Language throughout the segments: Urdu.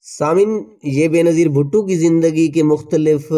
سامن، یہ بے نظیر بھٹو کی زندگی کے مختلف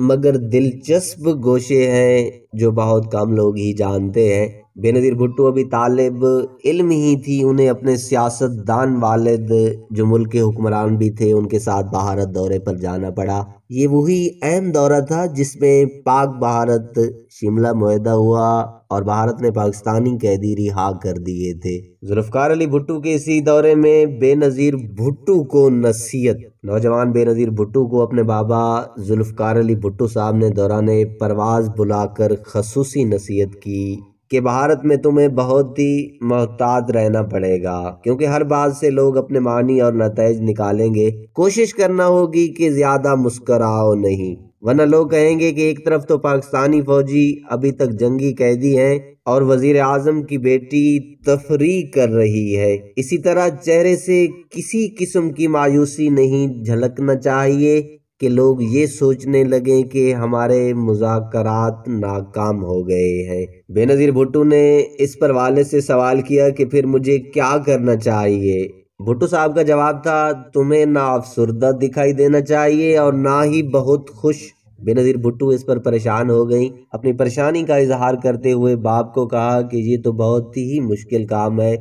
مگر دلچسپ گوشے ہیں جو بہت کم لوگ ہی جانتے ہیں۔ بے نظیر بھٹو ابھی طالب علم ہی تھی، انہیں اپنے سیاست دان والد جو ملک کے حکمران بھی تھے ان کے ساتھ بھارت دورے پر جانا پڑا۔ یہ وہی اہم دورہ تھا جس میں پاک بھارت شملہ معاہدہ ہوا اور بھارت نے پاکستانی قیدی رہا کر دیے تھے۔ ذوالفقار علی بھٹو کے اسی دورے میں بے نظیر بھٹو کو نصیحت، نوجوان بے نظیر بھٹو کو اپنے بابا ذوالفقار علی بھٹو صاحب نے دوران پرواز بلا کر خصوصی نصیحت کی کہ بھارت میں تمہیں بہت ہی محتاط رہنا پڑے گا، کیونکہ ہر بات سے لوگ اپنے معنی اور نتائج نکالیں گے۔ کوشش کرنا ہوگی کہ زیادہ مسکراؤ نہیں، ورنہ لوگ کہیں گے کہ ایک طرف تو پاکستانی فوجی ابھی تک جنگی قیدی ہیں اور وزیر اعظم کی بیٹی تفریح کر رہی ہے۔ اسی طرح چہرے سے کسی قسم کی مایوسی نہیں جھلکنا چاہیے کہ لوگ یہ سوچنے لگیں کہ ہمارے مذاکرات ناکام ہو گئے ہیں۔ بے نظیر بھٹو نے اس پر والد سے سوال کیا کہ پھر مجھے کیا کرنا چاہیے؟ بھٹو صاحب کا جواب تھا، تمہیں نہ افسردہ دکھائی دینا چاہیے اور نہ ہی بہت خوش۔ بے نظیر بھٹو اس پر پریشان ہو گئیں، اپنی پریشانی کا اظہار کرتے ہوئے باپ کو کہا کہ یہ تو بہت ہی مشکل کام ہے۔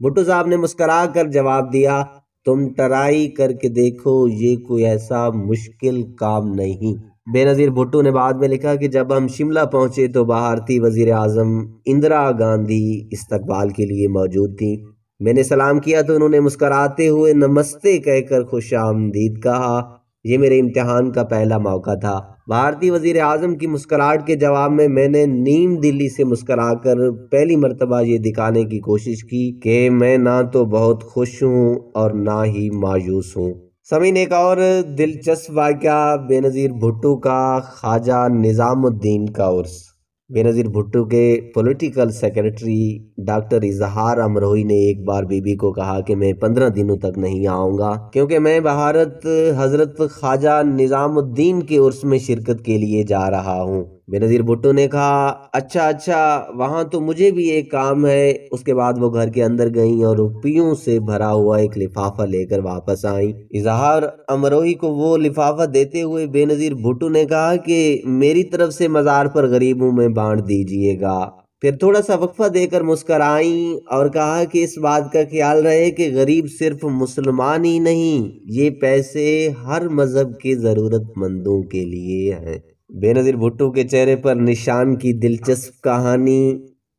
بھٹو صاحب نے مسکرا کر جواب دیا، تم ٹرائی کر کے دیکھو، یہ کوئی ایسا مشکل کام نہیں۔ بے نظیر بھٹو نے بعد میں لکھا کہ جب ہم شملہ پہنچے تو بھارتی وزیر اعظم اندرا گاندھی استقبال کے لیے موجود تھیں۔ میں نے سلام کیا تو انہوں نے مسکراتے ہوئے نمستے کہہ کر خوش آمدید کہا۔ یہ میرے امتحان کا پہلا موقع تھا۔ بھارتی وزیر اعظم کی مسکراہٹ کے جواب میں نے نیم دلی سے مسکرا کر پہلی مرتبہ یہ دکھانے کی کوشش کی کہ میں نہ تو بہت خوش ہوں اور نہ ہی مایوس ہوں۔ سامعین، ایک اور دلچسپ واقعہ بے نظیر بھٹو کا خواجہ نظام الدین کا عرس۔ بے نظیر بھٹو کے پولیٹیکل سیکرٹری ڈاکٹر اظہار امروہی نے ایک بار بی بی کو کہا کہ میں 15 دنوں تک نہیں آؤں گا کیونکہ میں بھارت حضرت خواجہ نظام الدین کے عرس میں شرکت کے لیے جا رہا ہوں۔ بے نظیر بھٹو نے کہا، اچھا وہاں تو مجھے بھی ایک کام ہے۔ اس کے بعد وہ گھر کے اندر گئیں اور روپیوں سے بھرا ہوا ایک لفافہ لے کر واپس آئیں۔ اظہار امروہی کو وہ لفافہ دیتے ہوئے بے نظیر بھٹو نے کہا کہ میری طرف سے مزار پر غریبوں میں بانٹ دیجئے گا۔ پھر تھوڑا سا وقفہ دے کر مسکرائیں اور کہا کہ اس بات کا خیال رہے کہ غریب صرف مسلمان ہی نہیں، یہ پیسے ہر مذہب کے ضرورت مندوں کے لیے ہیں۔ بے نظیر بھٹو کے چہرے پر نشان کی دلچسپ کہانی۔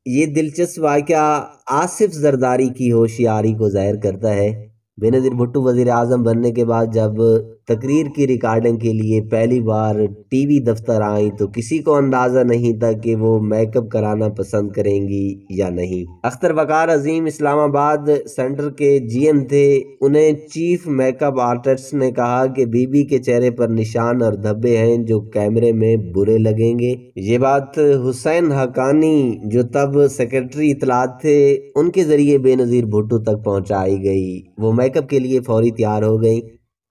یہ دلچسپ واقعہ آصف زرداری کی ہوشیاری کو ظاہر کرتا ہے۔ بے نظیر بھٹو وزیر اعظم بننے کے بعد جب تقریر کی ریکارڈنگ کے لیے پہلی بار ٹی وی دفتر آئیں تو کسی کو اندازہ نہیں تھا کہ وہ میک اپ کرانا پسند کریں گی یا نہیں۔ اختر وقار عظیم اسلام آباد سینٹر کے جی ایم تھے، انہیں چیف میک اپ آرٹسٹ نے کہا کہ بی بی کے چہرے پر نشان اور دھبے ہیں جو کیمرے میں برے لگیں گے۔ یہ بات حسین حقانی جو تب سیکرٹری اطلاعات تھے ان کے ذریعے بے نظیر بھٹو تک پہنچائی گئی۔ وہ میک اپ کے لیے فوری تیار ہو گئیں۔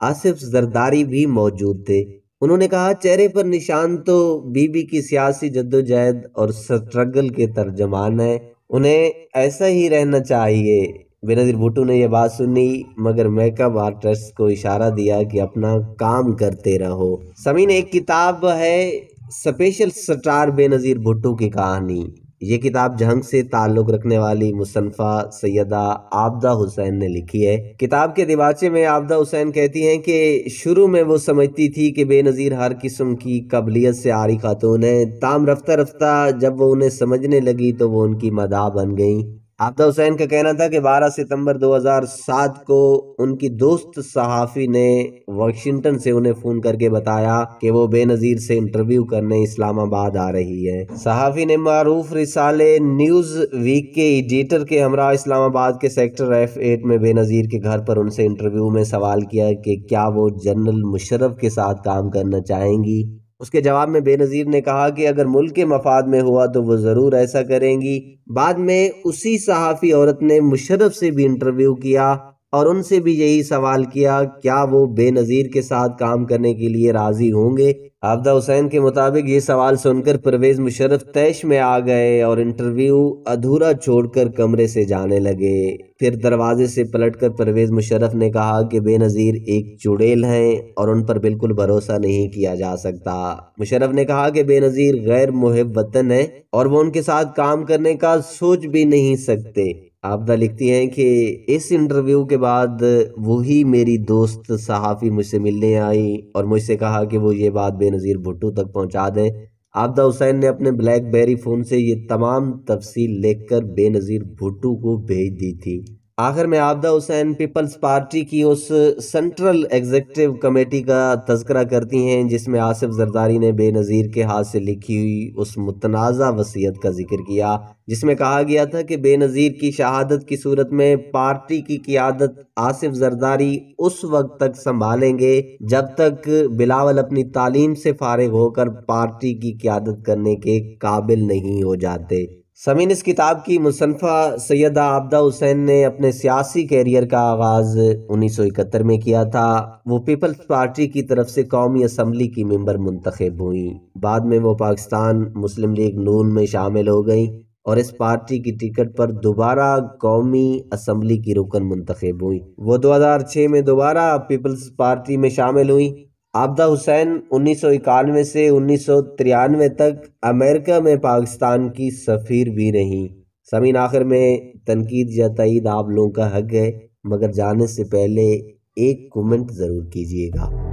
آصف زرداری بھی موجود تھے۔ انہوں نے کہا، چہرے پر نشان تو بی بی کی سیاسی جدوجہد اور سٹرگل کے ترجمان ہیں، انہیں ایسا ہی رہنا چاہیے۔ بے نظیر بھٹو نے یہ بات سنی مگر میک اپ آرٹسٹ کو اشارہ دیا کہ اپنا کام کرتے رہو۔ سامعین، ایک کتاب ہے اسپیشل سٹار بے نظیر بھٹو کی کہانی۔ یہ کتاب جھنگ سے تعلق رکھنے والی مصنفہ سیدہ عابدہ حسین نے لکھی ہے۔ کتاب کے دیباچے میں عابدہ حسین کہتی ہیں کہ شروع میں وہ سمجھتی تھی کہ بے نظیر ہر قسم کی قابلیت سے عاری خاتون ہیں، تاہم رفتہ رفتہ جب وہ انہیں سمجھنے لگی تو وہ ان کی مداح بن گئیں۔ عابدہ حسین کا کہنا تھا کہ 12 ستمبر 2007 کو ان کی دوست صحافی نے واشنگٹن سے انہیں فون کر کے بتایا کہ وہ بے نظیر سے انٹرویو کرنے اسلام آباد آ رہی ہے۔ صحافی نے معروف رسالے نیوز ویک کے ایڈیٹر کے ہمراہ اسلام آباد کے سیکٹر F8 میں بے نظیر کے گھر پر ان سے انٹرویو میں سوال کیا کہ کیا وہ جنرل مشرف کے ساتھ کام کرنا چاہیں گی۔ اس کے جواب میں بے نظیر نے کہا کہ اگر ملک کے مفاد میں ہوا تو وہ ضرور ایسا کریں گی۔ بعد میں اسی صحافی عورت نے مشرف سے بھی انٹرویو کیا اور ان سے بھی یہی سوال کیا کیا وہ بے نظیر کے ساتھ کام کرنے کے لیے راضی ہوں گے۔ عابدہ حسین کے مطابق یہ سوال سن کر پرویز مشرف طیش میں آ گئے اور انٹرویو ادھورا چھوڑ کر کمرے سے جانے لگے۔ پھر دروازے سے پلٹ کر پرویز مشرف نے کہا کہ بے نظیر ایک چڑیل ہیں اور ان پر بالکل بھروسہ نہیں کیا جا سکتا۔ مشرف نے کہا کہ بے نظیر غیر محب وطن ہے اور وہ ان کے ساتھ کام کرنے کا سوچ بھی نہیں سکتے۔ عابدہ لکھتی ہیں کہ اس انٹرویو کے بعد وہی میری دوست صحافی مجھ سے ملنے آئی اور مجھ سے کہا کہ وہ یہ بات بے نظیر بھٹو تک پہنچا دیں۔ عابدہ حسین نے اپنے بلیک بیری فون سے یہ تمام تفصیل لکھ کر بے نظیر بھٹو کو بھیج دی تھی۔ آخر میں عابدہ حسین پیپلز پارٹی کی اس سینٹرل ایگزیکٹو کمیٹی کا تذکرہ کرتی ہیں جس میں آصف زرداری نے بے نظیر کے ہاتھ سے لکھی ہوئی اس متنازع وصیت کا ذکر کیا جس میں کہا گیا تھا کہ بے نظیر کی شہادت کی صورت میں پارٹی کی قیادت آصف زرداری اس وقت تک سنبھالیں گے جب تک بلاول اپنی تعلیم سے فارغ ہو کر پارٹی کی قیادت کرنے کے قابل نہیں ہو جاتے۔ سامعین، اس کتاب کی مصنفہ سیدہ عابدہ حسین نے اپنے سیاسی کیریئر کا آغاز 1971 میں کیا تھا۔ وہ پیپلز پارٹی کی طرف سے قومی اسمبلی کی ممبر منتخب ہوئیں۔ بعد میں وہ پاکستان مسلم لیگ نون میں شامل ہو گئیں اور اس پارٹی کی ٹکٹ پر دوبارہ قومی اسمبلی کی رکن منتخب ہوئیں۔ وہ 2006 میں دوبارہ پیپلز پارٹی میں شامل ہوئیں۔ عابدہ حسین 1991 سے 1993 تک امریکہ میں پاکستان کی سفیر بھی رہیں۔ سامعین، آخر میں تنقید یا تائید آپ لوگوں کا حق ہے، مگر جانے سے پہلے ایک کومنٹ ضرور کیجیے گا۔